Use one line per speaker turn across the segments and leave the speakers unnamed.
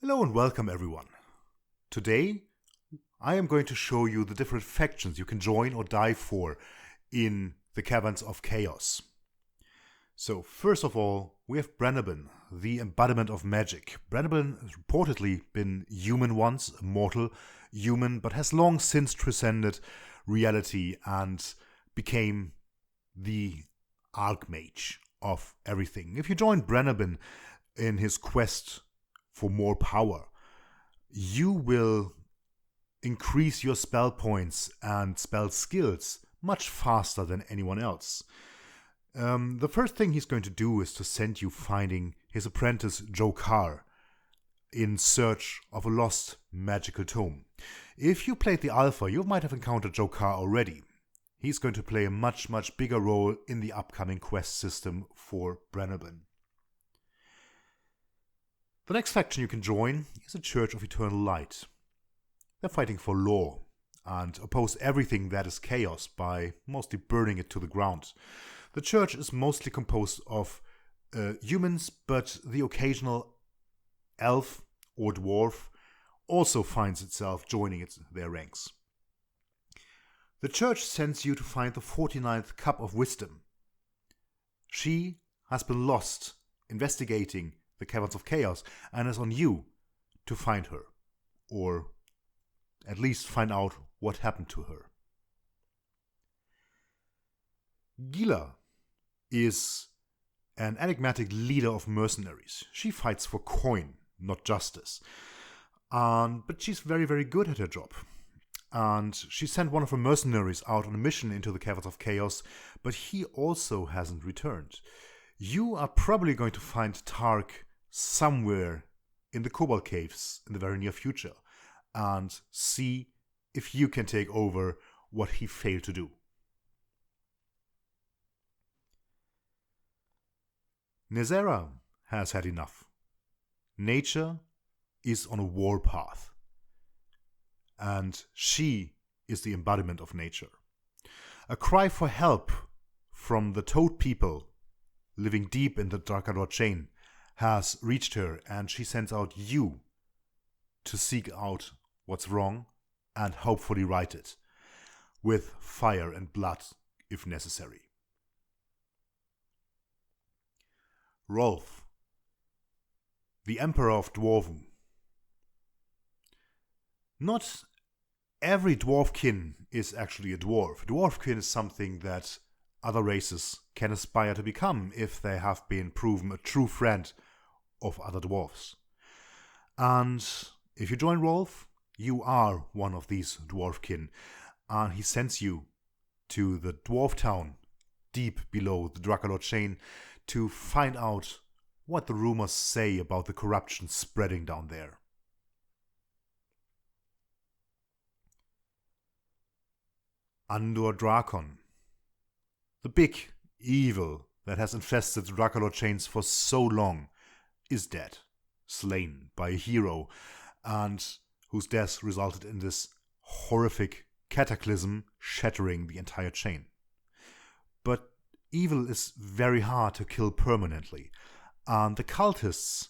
Hello and welcome everyone. Today I am going to show you the different factions you can join or die for in the Caverns of Chaos. So first of all, we have Brannalbin, the embodiment of magic. Brannalbin has reportedly been human once, a mortal human, but has long since transcended reality and became the archmage of everything. If you join Brannalbin in his quest for more power, you will increase your spell points and spell skills much faster than anyone else. The first thing he's going to do is to send you finding his apprentice Jokar in search of a lost magical tome. If you played the alpha, you might have encountered Jokar already. He's going to play a much bigger role in the upcoming quest system for Brannalbin. The next faction you can join is the Church of Eternal Light. They're fighting for law and oppose everything that is chaos by mostly burning it to the ground. The church is mostly composed of humans, but the occasional elf or dwarf also finds itself joining their ranks. The church sends you to find the 49th Cup of Wisdom. She has been lost investigating the Caverns of Chaos, and it's on you to find her, or at least find out what happened to her. Gilah is an enigmatic leader of mercenaries. She fights for coin, not justice. But she's very good at her job. And she sent one of her mercenaries out on a mission into the Caverns of Chaos, but he also hasn't returned. You are probably going to find Tark somewhere in the Cobalt Caves in the very near future and see if you can take over what he failed to do. Nezera has had enough. Nature is on a war path, and she is the embodiment of nature. A cry for help from the Toad people living deep in the Drakon chain has reached her, and she sends out you to seek out what's wrong and hopefully right it, with fire and blood if necessary. Rolf, the Emperor of Dwarven. Not every dwarfkin is actually a dwarf. Dwarfkin is something that other races can aspire to become if they have been proven a true friend of other dwarfs. And if you join Rolf, you are one of these dwarfkin, and he sends you to the dwarf town deep below the Drakon chain to find out what the rumors say about the corruption spreading down there. Andor Drakon, the big evil that has infested the Drakon chains for so long, is dead, slain by a hero, and whose death resulted in this horrific cataclysm shattering the entire chain. But evil is very hard to kill permanently, and the cultists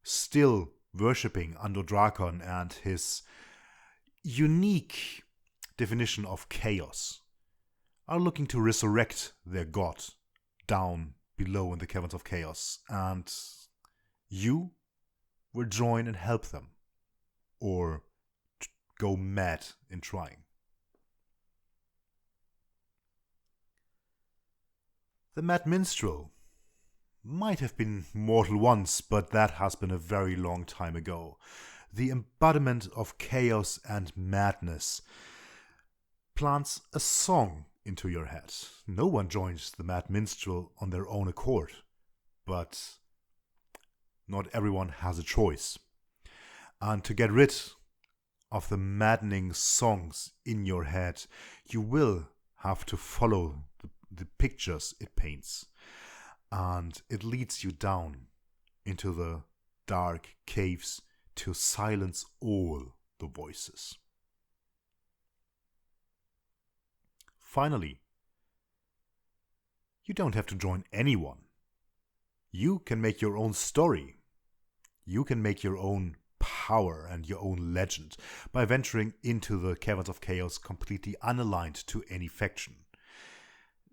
still worshipping Andor Drakon and his unique definition of chaos are looking to resurrect their god down below in the Caverns of Chaos, and you will join and help them, or go mad in trying. The Mad Minstrel might have been mortal once, but that has been a very long time ago. The embodiment of chaos and madness plants a song into your head. No one joins the Mad Minstrel on their own accord, but not everyone has a choice. And to get rid of the maddening songs in your head, you will have to follow the pictures it paints. And it leads you down into the dark caves to silence all the voices. Finally, you don't have to join anyone. You can make your own story. You can make your own power and your own legend by venturing into the Caverns of Chaos completely unaligned to any faction.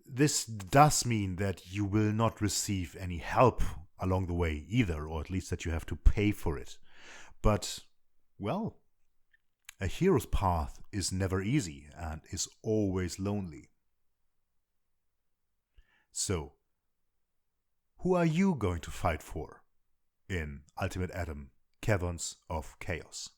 This does mean that you will not receive any help along the way either, or at least that you have to pay for it. But, well, a hero's path is never easy and is always lonely. So, who are you going to fight for in Ultimate ADOM Caverns of Chaos?